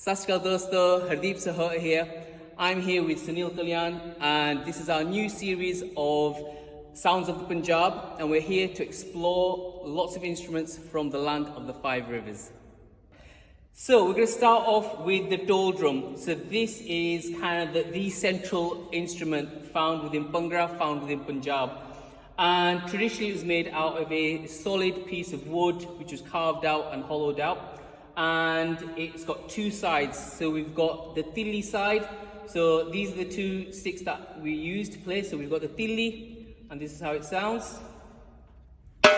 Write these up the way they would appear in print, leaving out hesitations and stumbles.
Sat Shri Akal dosto, Hardeep Sahota here. I'm here with Sunil, Kalyan, and this is our new series of Sounds of Punjab, and we're here to explore lots of instruments from the land of the five rivers. So we're going to start off with the Dhol drum. So this is kind of the central instrument found within Bhangra, found within Punjab. And traditionally it was made out of a solid piece of wood which was carved out and hollowed out. And it's got two sides. So we've got the tilli side. So these are the two sticks that we use to play. So we've got the tilli, and this is how it sounds. And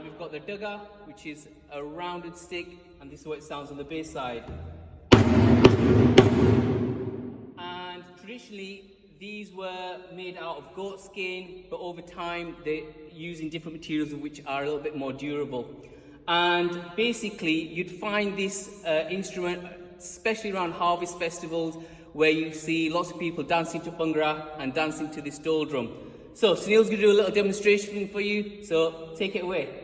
we've got the dugga, which is a rounded stick, and this is what it sounds on the bass side. And traditionally, these were made out of goat skin, but over time they're using different materials which are a little bit more durable. And basically, you'd find this instrument, especially around harvest festivals, where you see lots of people dancing to Bhangra and dancing to this Dhol drum. So Sunil's going to do a little demonstration for you, so take it away.